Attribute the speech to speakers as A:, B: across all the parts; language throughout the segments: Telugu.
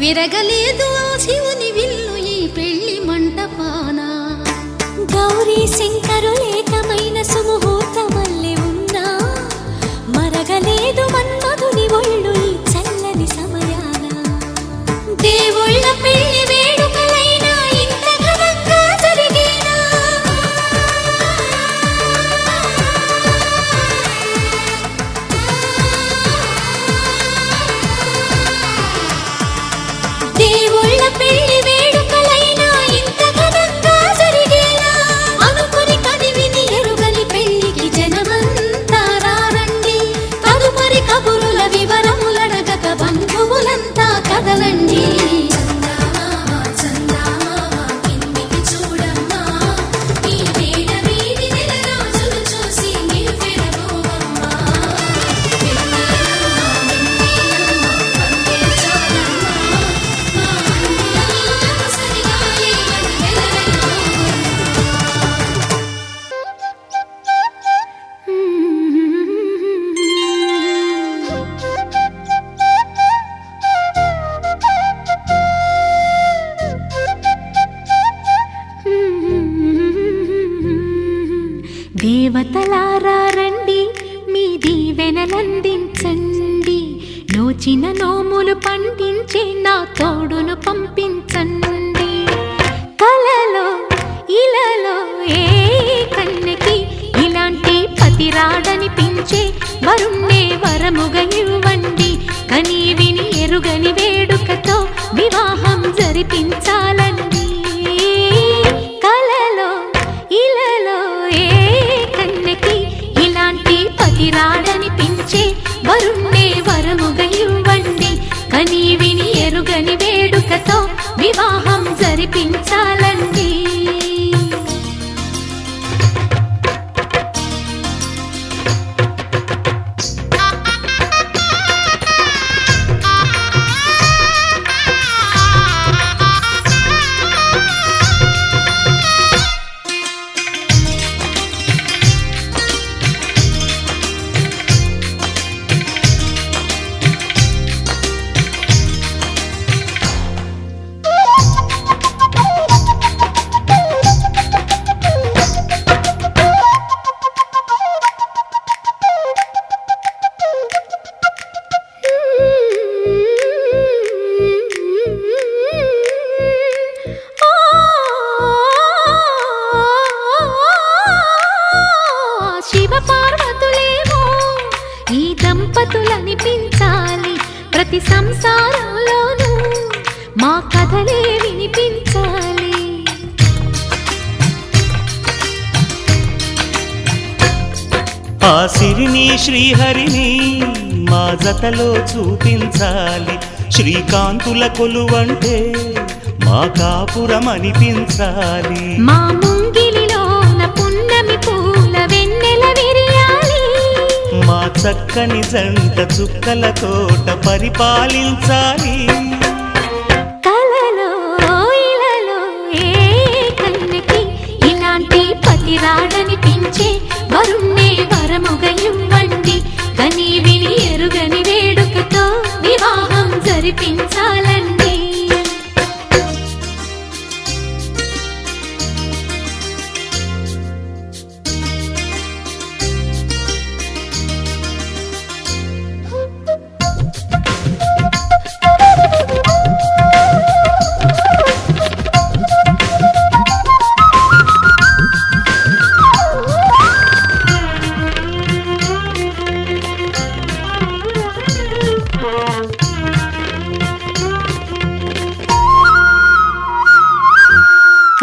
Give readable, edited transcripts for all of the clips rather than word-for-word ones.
A: విరగలేదు ఆ శివుని విల్లు ఈ పెళ్లి మంటపాన.
B: గౌరీ శంకరు ఏకమైన సుముహూర్తమల్లె ఉన్నా మరగలేదు మన్మధుని ఒళ్ళు ఈ చల్లని సమయాన. దేవుళ్ళ పెళ్లి వేడుకలైనా ఇంత ఘనంగా జరిగేనా? దేవుళ్ళ పెళ్లి వేడుకలైనా ఇంత ఘనంగా జరిగేనా? అనుకుని కదివిని ఎరుగని పెళ్లికి జనమంతా రారండి. తదుపరి కబురుల వివరములడగక బంధువులంతా కదలండి. దేవతలారా రండి, మీ దీవెనలందించండి. నోచిన నోములు పండించే నా తోడును పంపించండి. కలలో ఇలలో ఏ కన్నెకి ఇలాంటి పతి రాడనిపించే వరుణ్ణే వరముగా ఇవ్వండి. కని విని ఎరుగని వేడుకతో వివాహం జరిపించాలండి. కలలో ఇలలో ఏ కన్నెకి ఇలాంటి పతి రాడనిపించే వరుణ్ణే వరముగా ఇవ్వండి. కని విని ఎరుగని వేడుకతో వివాహం జరిపించాలండి. శివపార్వతులేమో ఈ దంపతులనిపించాలి. ప్రతి సంసారంలోనూ మా కథలే వినిపించాలి.
C: ఆ సిరిని శ్రీహరిని మా జతలో చూపించాలి. శ్రీకాంతుల కొలువంటే మా కాపురం అనిపించాలి.
B: మా ముంగిలిలోన పున్నమి పూల వెన్నెల విరియాలి.
C: మా చక్కని జంట చుక్కల తోట పరిపాలించాలి.
B: కలలో ఇలలో ఏ కన్నెకి ఇలాంటి పతి రాడనిపించే వరుణ్ణే వరముగా ఇవ్వండి. కని విని ఎరుగని వేడుకతో వివాహం జరిపించాలండి.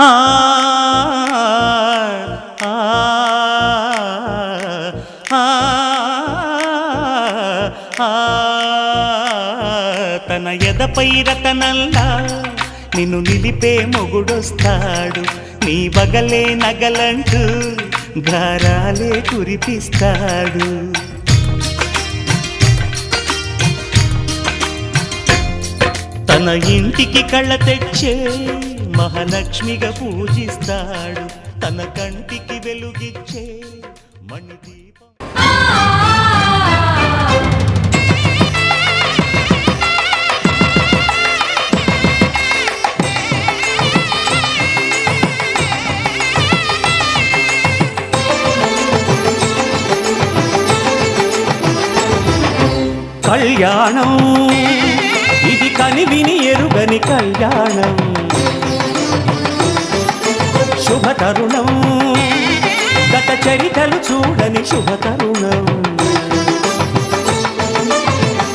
C: ఆ తన ఎదపై రతనల్లా నిన్ను నిలిపే మొగుడొస్తాడు. నీ వగలే నగలంటూ గారాలే కురిపిస్తాడు. తన ఇంటికి కళ్ళ తెచ్చే మహాలక్ష్మిగా పూజిస్తాడు. తన కంటికి వెలుగిచ్చే మణిదీపం. కళ్యాణం ఇది కనివిని ఎరుగని కళ్యాణం శుభతరుణం గత చరితలు చూడని శుభతరుణం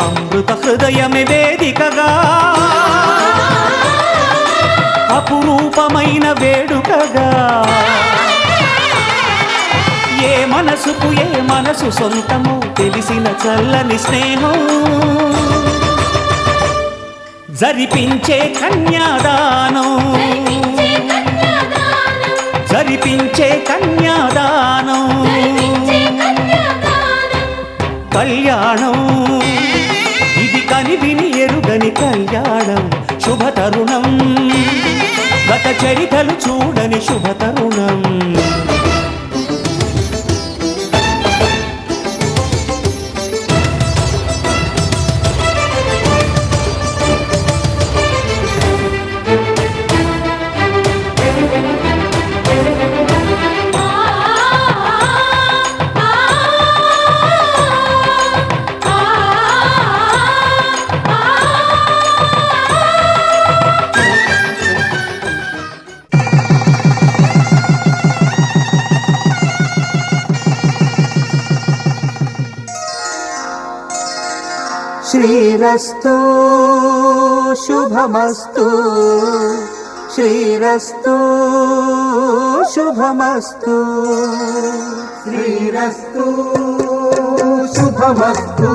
C: అమృత హృదయమే వేదికగా అపురూపమైన వేడుకగా ఏ మనసుకు ఏ మనసు సొంతము తెలిసిన చల్లని స్నేహం జరిపించే కన్యాదానం జరిపించే కన్యాదానం కళ్యాణం ఇది కనివిని ఎరుగని కళ్యాణం శుభతరుణం గత చరితలు చూడని శుభతరుణం
D: శ్రీరస్తు శుభమస్తు శ్రీరస్తు శుభమస్తు శ్రీరస్తు శుభమస్తు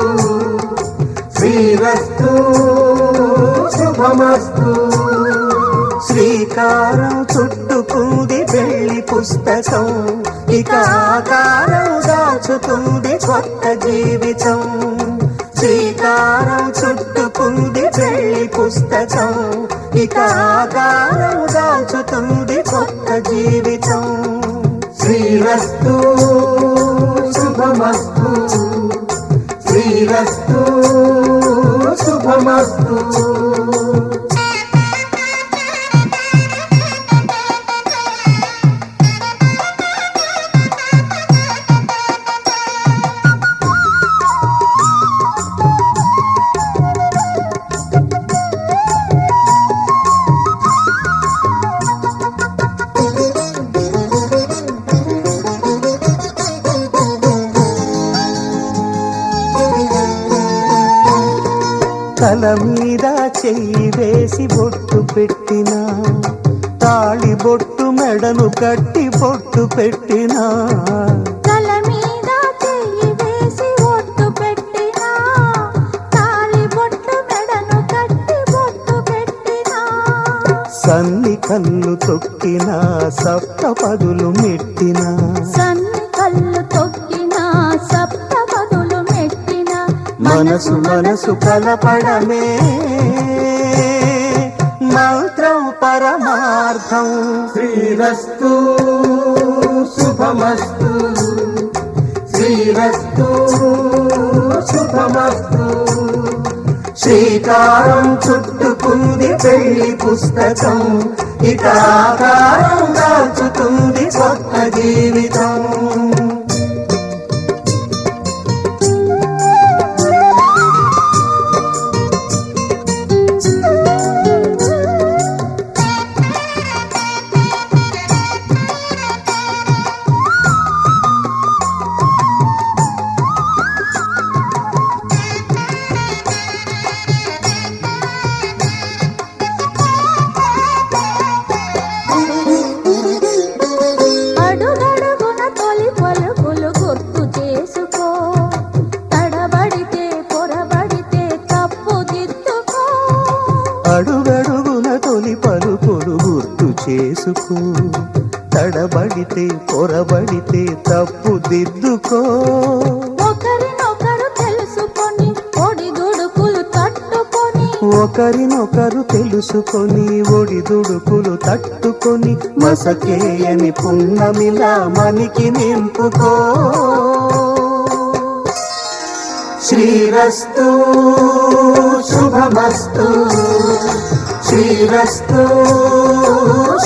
D: శ్రీరస్తు శుభమస్తు శ్రీకారం చుట్టుకుంది పెళ్లి పుస్తకం ఇక ఆకారం దాచుతుంది కొత్త జీవితం శ్రీకారం చుట్టుకుంది పెళ్లి పుస్తకం ఇక ఆకారం దాచుతుంది కొత్త జీవితం శ్రీరస్తు శుభమస్తు శ్రీరస్తు శుభమస్తు తల మీద చెయ్యి వేసి బొట్టు పెట్టినా తాళి బొట్టు మెడను కట్టి బొట్టు పెట్టినా
B: తల మీద చెయ్యి వేసి బొట్టు పెట్టినా తాళి బొట్టు మెడను కట్టి బొట్టు పెట్టినా
D: సన్ని కళ్ళు తొక్కినా సప్త పదులు మెట్టినా
B: సన్ని కళ్ళు తొక్కినా సప్త పదులు మెట్టినా
D: మనసు మనసు కలపడమే మంత్రం పరమార్థం శ్రీరస్తు శుభమస్తు శ్రీరస్తు శుభమస్తు శ్రీకారం చుట్టుకుంది పెళ్లి పుస్తకం ఇక ఆకారం దాచుతుంది కొత్త జీవితం అడుగడుగున తొలి పలుకులు గుర్తు చేసుకో తడబడితే పొరబడితే తప్పు దిద్దుకో
B: ఒకరినొకరు తెలుసుకొని ఒడిదుడుకులు తట్టుకొని
D: ఒకరినొకరు తెలుసుకొని ఒడిదుడుకులు తట్టుకొని మసకేయని పున్నమిలా మనికి నింపుకో శ్రీరస్తు శుభమస్తు శ్రీరస్తు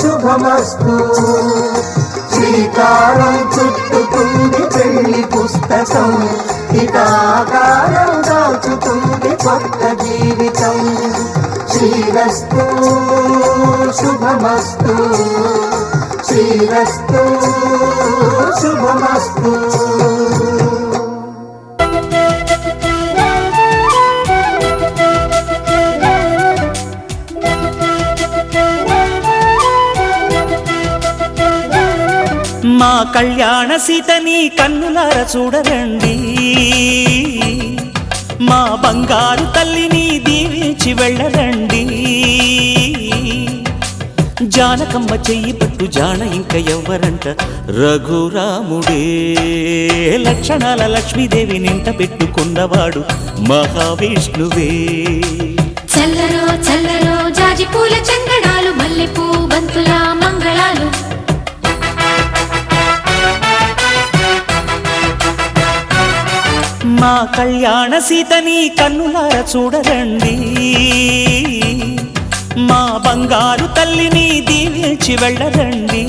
D: శుభమస్తు శ్రీకారం చుట్టుకుంది పెళ్లి పుస్తకం ఇదాకారం దాచుతుంది కొత్త జీవితం. శ్రీరస్తు శుభమస్తు, శ్రీరస్తు శుభమస్తు.
C: మా కళ్యాణ సీతని కన్నులార చూడరండి, మా బంగారు తల్లిని దీవించి వెళ్ళరండి. జానకమ్మ చెయ్యి పట్టు జాన ఇంక ఎవ్వరంట, రఘురాముడే. లక్షణాల లక్ష్మీదేవి నింట పెట్టుకున్నవాడు మహావిష్ణువే.
A: చల్లరో చల్లరో జాజి పూల చంగడాలు, మల్లెపూ బంతుల మంగళాలు.
C: మా కళ్యాణ సీతని కన్నులార చూడరండి, మా బంగారు తల్లిని దీవించి వెళ్ళరండి.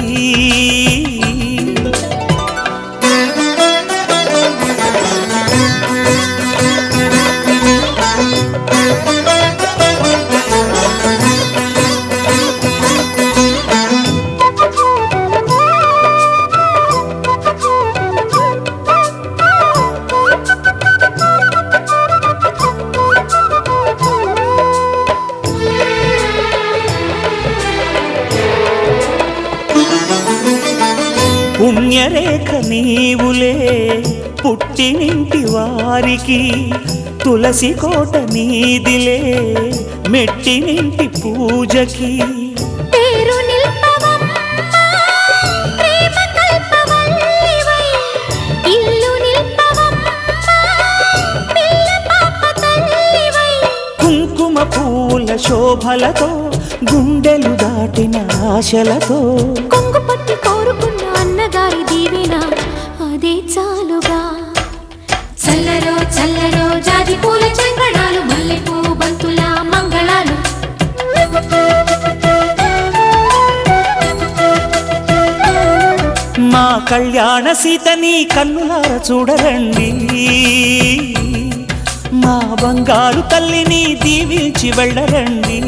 C: పుణ్యరేఖ నీవులే పుట్టినింటి వారికి, తులసి కోట నీదిలే మెట్టినింటి పూజకి.
A: పేరు నిల్పవమ్మా ప్రేమ కల్పవల్లివై, ఇల్లు నిల్పవమ్మా పిల్ల పాప తల్లివై.
C: కుంకుమ పూల శోభలతో గుండెలు దాటిన ఆశలతో,
A: కొంగు పట్టి కోరుకున్న అన్నగారి దీవెన అదే చాలుగా. చల్లరో చల్లరో జాజి పూల చంగడాలు, మల్లెపూ బంతుల మంగళాలు.
C: మా కళ్యాణ సీతని కన్నులార చూడరండి, మా బంగారు తల్లిని దీవించి వెళ్ళరండి.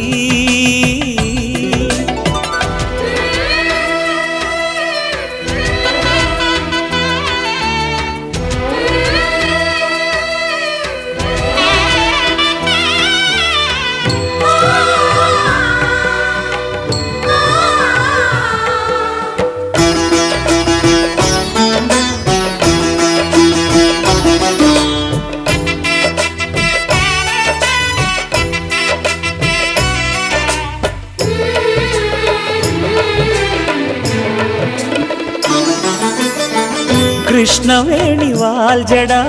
C: కృష్ణవేణి వాల్జడా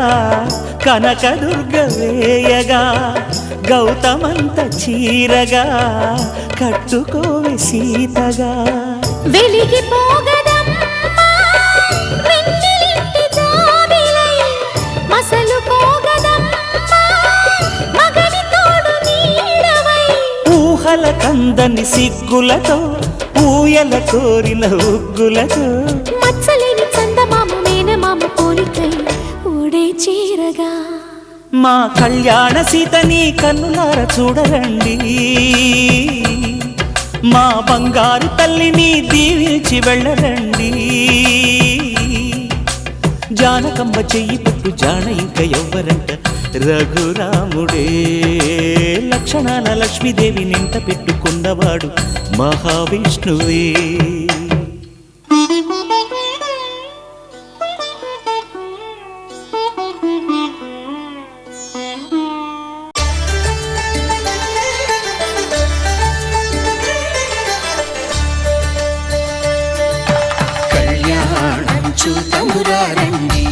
C: కనకదుర్గ వేయగా, గౌతమంత చీరగా కట్టుకోవే సీతగా.
A: వెలిగిపోగదమ్మా వెన్నెలింటి జాబిలై, మసలుకోగదమ్మా మగని తోడు నీడవై.
C: ఊహల కందని సిగ్గులతో, ఊయల కోరిన ఉగ్గులతో,
A: మచ్చలేని చందమామ మేనమామ పోలికై ఓడే చీరగా.
C: మా కళ్యాణ సీతని కన్నులార చూడరండి, మా బంగారు తల్లిని దీవించి వెళ్ళరండి. జానకమ్మ చెయ్యి పట్టు జాన ఇంక ఎవ్వరంట, రఘురాముడే. లక్షణాల లక్ష్మీదేవి నింట పెట్టుకున్నవాడు మహావిష్ణువే.
E: కళ్యాణం చూతమురారండి,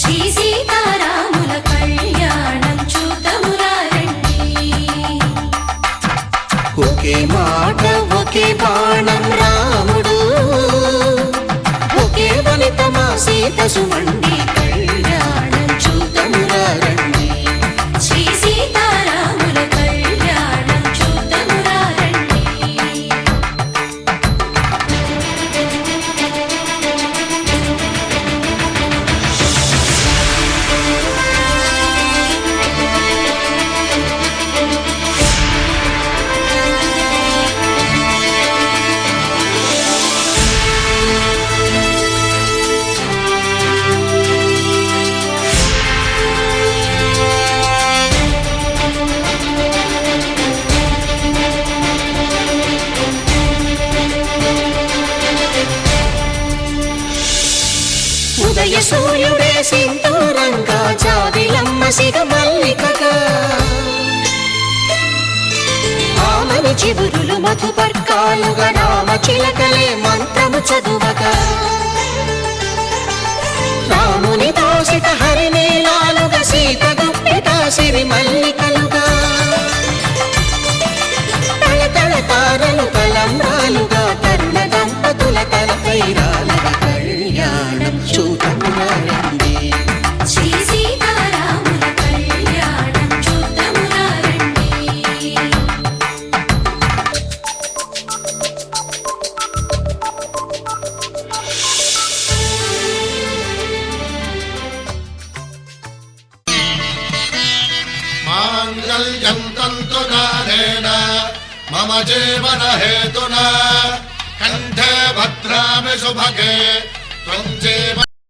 A: శ్రీ సీతారాముల కళ్యాణం చూతమురారండి.
E: ఒకే మాట ఒకే బాణం రాముడు, ఒకే వనిత మా సీత సుమండి. కళ్యాణం చూతమురారండి,
A: శ్రీ సీతారాముల కళ్యాణం చూతమురారండి.
E: ఉదయ సూర్యుడే సింధూరంగా జాబిలమ్మ సిగ మల్లికగా ఆమని చిగురులు మధుపర్కాలుగా రామ చిలకలే మంత్రము చదువగా రాముని దోసిట హరినీలాలుగా సీత గుప్పిట సిరి మల్లికలుగా తళతళ తారలు తలంబ్రాలుగా తరుణ దంపతుల తలపైరాలుగా కళ్యాణం చూతమురారండి
A: శ్రీ సీతారాముల కళ్యాణం చూద్దామురా రండి.
F: మాంగళ్యం తంతునానేన మమ జీవన హేతునా కంఠే భద్రామి శుభగే త్వం